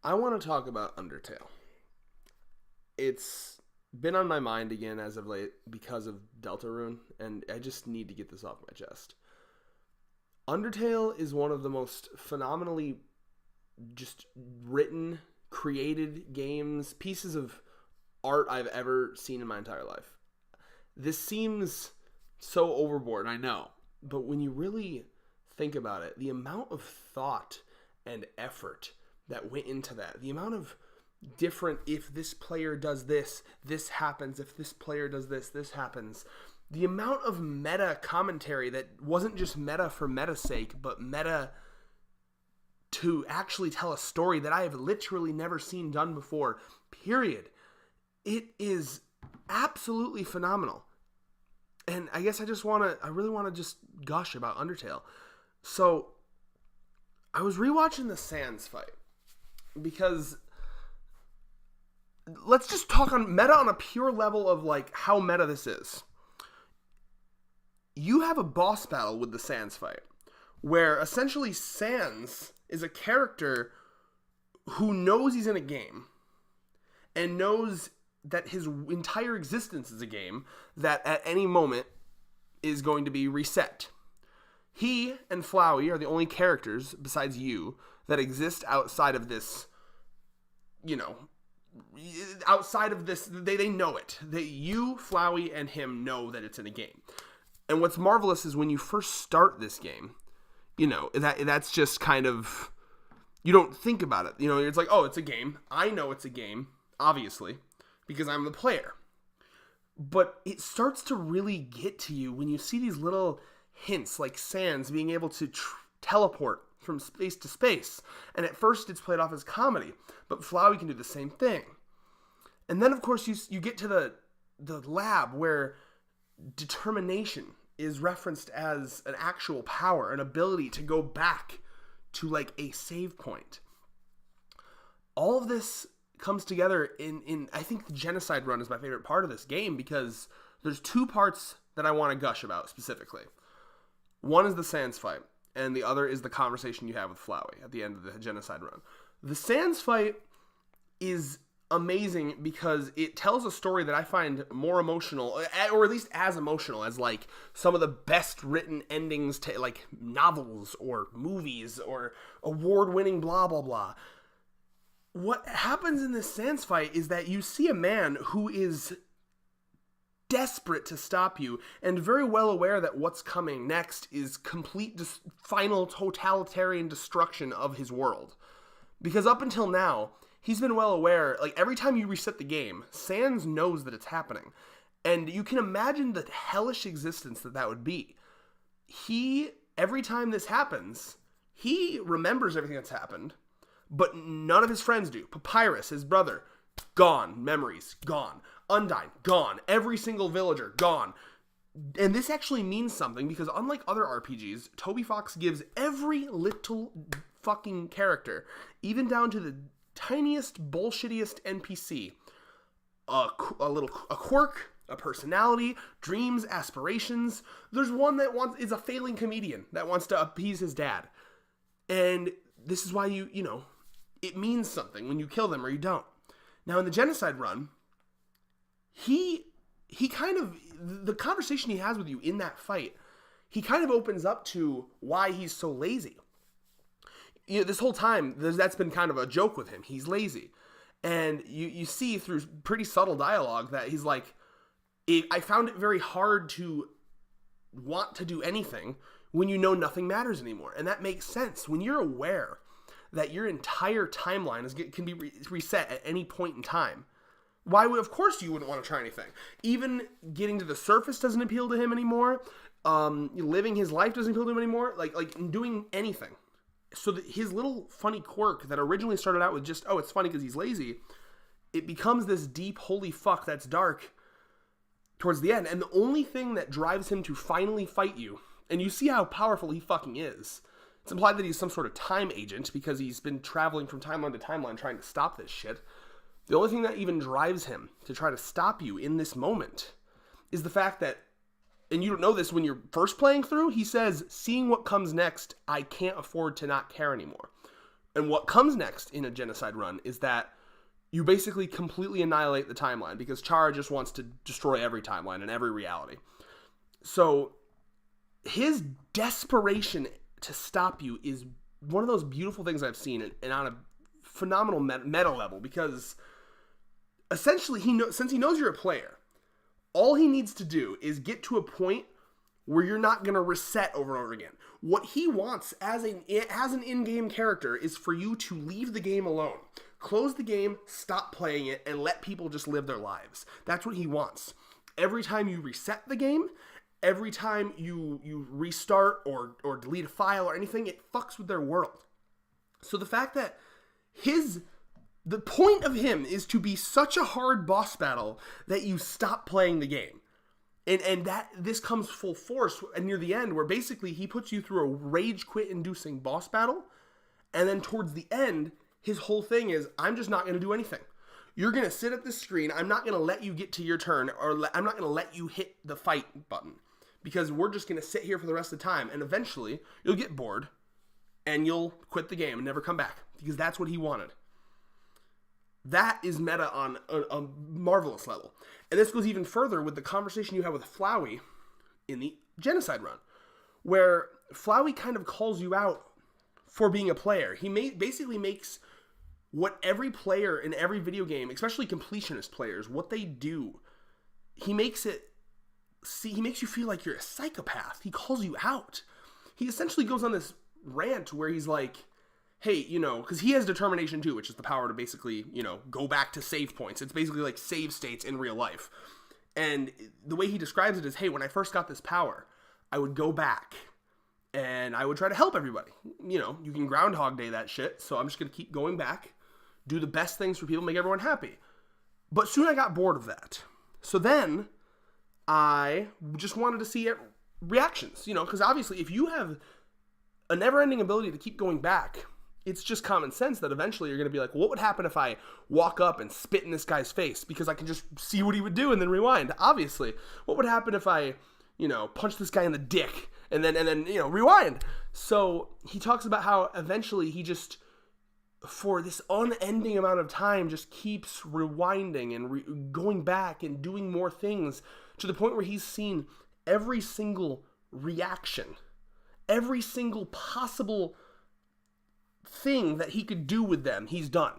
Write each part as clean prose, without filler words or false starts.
I want to talk about Undertale. It's been on my mind again as of late because of Deltarune, and I just need to get this off my chest. Undertale is one of the most phenomenally just written, created games, pieces of art I've ever seen in my entire life. This seems so overboard, I know, but when you really think about it, the amount of thought and effort that went into that, the amount of different, if this player does this, this happens, if this player does this, this happens, the amount of meta commentary that wasn't just meta for meta's sake, but meta to actually tell a story that I have literally never seen done before, period. It is absolutely phenomenal. And I guess I really want to just gush about Undertale. So, I was rewatching the Sans fight because let's just talk on meta on a pure level of like how meta this is. You have a boss battle with the Sans fight where essentially Sans is a character who knows he's in a game and knows that his entire existence is a game that at any moment is going to be reset. He and Flowey are the only characters besides you that exist outside of this, outside of this, they know it. You, Flowey, and him know that it's in a game. And what's marvelous is when you first start this game, that's just kind of, you don't think about it. It's like, oh, it's a game. I know it's a game, obviously, because I'm the player. But it starts to really get to you when you see these little hints, like Sans being able to teleport from space to space. And at first it's played off as comedy, but Flowey can do the same thing. And then, of course, you get to the lab where determination is referenced as an actual power, an ability to go back to like a save point. All of this comes together in I think the genocide run is my favorite part of this game because there's two parts that I want to gush about specifically. One is the Sans fight, and the other is the conversation you have with Flowey at the end of the genocide run. The Sans fight is amazing because it tells a story that I find more emotional, or at least as emotional as like some of the best written endings to like novels or movies or award-winning blah blah blah. What happens in this Sans fight is that you see a man who is desperate to stop you and very well aware that what's coming next is complete final totalitarian destruction of his world. Because up until now, he's been well aware, like every time you reset the game, Sans knows that it's happening. And you can imagine the hellish existence that would be. Every time this happens, he remembers everything that's happened, but none of his friends do. Papyrus, his brother, gone. Memories, gone. Undyne, gone. Every single villager, gone. And this actually means something because unlike other RPGs, Toby Fox gives every little fucking character, even down to the tiniest, bullshittiest NPC, a quirk, a personality, dreams, aspirations. There's one that is a failing comedian that wants to appease his dad. And this is why it means something when you kill them or you don't. Now in the genocide run, he kind of, the conversation he has with you in that fight, he kind of opens up to why he's so lazy. This whole time, that's been kind of a joke with him. He's lazy. And you see through pretty subtle dialogue that he's like, I found it very hard to want to do anything when you know nothing matters anymore. And that makes sense. When you're aware that your entire timeline can be reset at any point in time, of course you wouldn't want to try anything. Even getting to the surface doesn't appeal to him anymore. Living his life doesn't appeal to him anymore. Like doing anything. So his little funny quirk that originally started out with just, it's funny because he's lazy, it becomes this deep, holy fuck that's dark towards the end. And the only thing that drives him to finally fight you, and you see how powerful he fucking is, it's implied that he's some sort of time agent because he's been traveling from timeline to timeline trying to stop this shit. The only thing that even drives him to try to stop you in this moment is the fact that, and you don't know this when you're first playing through, he says, seeing what comes next, I can't afford to not care anymore. And what comes next in a genocide run is that you basically completely annihilate the timeline because Chara just wants to destroy every timeline and every reality. So his desperation to stop you is one of those beautiful things I've seen, and on a phenomenal meta level, because essentially since he knows you're a player, all he needs to do is get to a point where you're not going to reset over and over again. What he wants as an in-game character is for you to leave the game alone. Close the game, stop playing it, and let people just live their lives. That's what he wants. Every time you reset the game, every time you restart or delete a file or anything, it fucks with their world. So the fact that the point of him is to be such a hard boss battle that you stop playing the game. And that this comes full force near the end, where basically he puts you through a rage quit inducing boss battle, and then towards the end, his whole thing is, I'm just not going to do anything. You're going to sit at this screen, I'm not going to let you get to your turn, or I'm not going to let you hit the fight button, because we're just going to sit here for the rest of the time, and eventually you'll get bored, and you'll quit the game and never come back, because that's what he wanted. That is meta on a marvelous level. And this goes even further with the conversation you have with Flowey in the genocide run, where Flowey kind of calls you out for being a player. He basically makes what every player in every video game, especially completionist players, what they do, he makes you feel like you're a psychopath. He calls you out. He essentially goes on this rant where he's like, hey, because he has determination too, which is the power to basically, go back to save points. It's basically like save states in real life. And the way he describes it is, hey, when I first got this power, I would go back and I would try to help everybody. You can Groundhog Day that shit, so I'm just going to keep going back, do the best things for people, make everyone happy. But soon I got bored of that. So then I just wanted to see reactions, because obviously if you have a never-ending ability to keep going back, it's just common sense that eventually you're going to be like, what would happen if I walk up and spit in this guy's face? Because I can just see what he would do and then rewind. Obviously. What would happen if I, punch this guy in the dick and then rewind? So he talks about how eventually he just, for this unending amount of time, just keeps rewinding and going back and doing more things to the point where he's seen every single reaction, every single possible thing that he could do with them, he's done.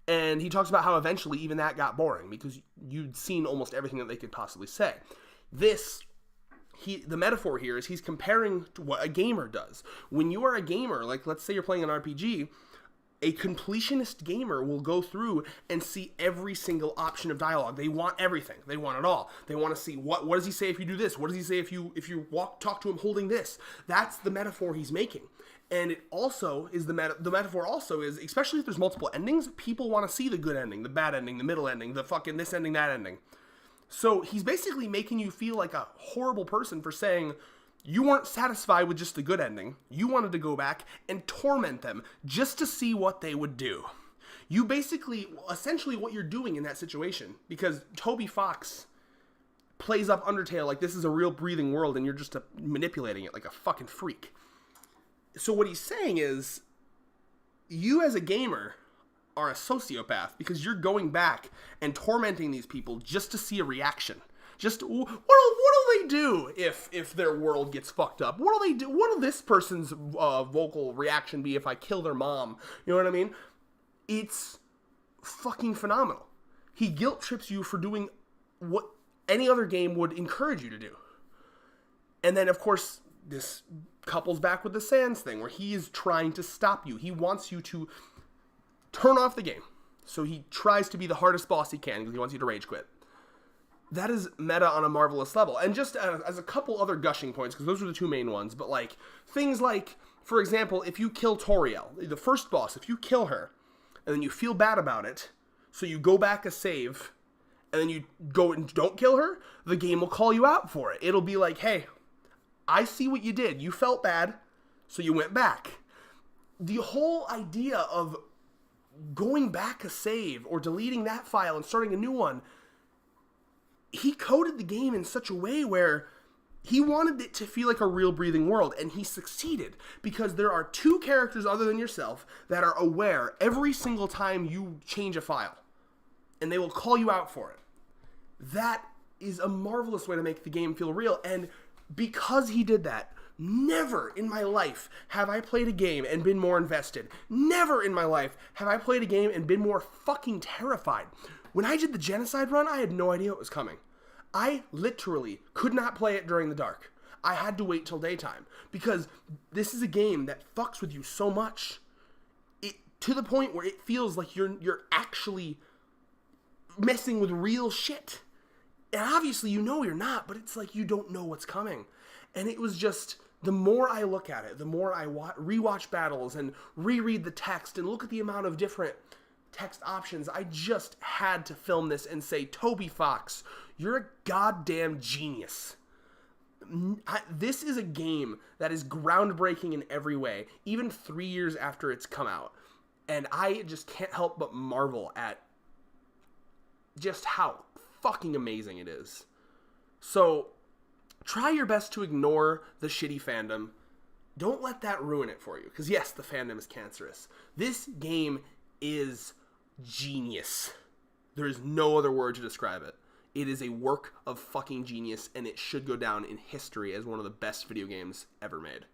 And he talks about how eventually even that got boring because you'd seen almost everything that they could possibly say. The metaphor here is he's comparing to what a gamer does. When you are a gamer, like let's say you're playing an RPG, a completionist gamer will go through and see every single option of dialogue. They want everything. They want it all. They want to see what does he say if you do this? What does he say if you talk to him holding this? That's the metaphor he's making. And it also is the metaphor also is, especially if there's multiple endings, people want to see the good ending, the bad ending, the middle ending, the fucking this ending, that ending. So he's basically making you feel like a horrible person for saying you weren't satisfied with just the good ending. You wanted to go back and torment them just to see what they would do. You essentially what you're doing in that situation, because Toby Fox plays up Undertale like this is a real breathing world and you're just manipulating it like a fucking freak. So what he's saying is, you as a gamer are a sociopath because you're going back and tormenting these people just to see a reaction. Just, what do they do if their world gets fucked up? What do they do? What will this person's vocal reaction be if I kill their mom? You know what I mean? It's fucking phenomenal. He guilt trips you for doing what any other game would encourage you to do. And then, of course, this couples back with the Sans thing where he is trying to stop you. He wants you to turn off the game. So he tries to be the hardest boss he can because he wants you to rage quit. That is meta on a marvelous level. And just as a couple other gushing points, because those are the two main ones, but like things like, for example, if you kill Toriel, the first boss, if you kill her and then you feel bad about it, so you go back a save and then you go and don't kill her, the game will call you out for it. It'll be like, hey, I see what you did. You felt bad, so you went back. The whole idea of going back a save or deleting that file and starting a new one, he coded the game in such a way where He wanted it to feel like a real breathing world, and he succeeded because there are 2 characters other than yourself that are aware every single time you change a file, and they will call you out for it. That is a marvelous way to make the game feel real, and because he did that, never in my life have I played a game and been more invested. Never in my life have I played a game and been more fucking terrified. When I did the genocide run, I had no idea what was coming. I literally could not play it during the dark. I had to wait till daytime because this is a game that fucks with you so much, to the point where it feels like you're actually messing with real shit. And obviously you know you're not, but it's like you don't know what's coming. And it was just, the more I look at it, the more I rewatch battles and reread the text and look at the amount of different text options, I just had to film this and say, Toby Fox, you're a goddamn genius. This is a game that is groundbreaking in every way, even 3 years after it's come out. And I just can't help but marvel at just how fucking amazing it is. So, try your best to ignore the shitty fandom. Don't let that ruin it for you. Because yes, the fandom is cancerous. This game is genius. There is no other word to describe it. It is a work of fucking genius, and it should go down in history as one of the best video games ever made.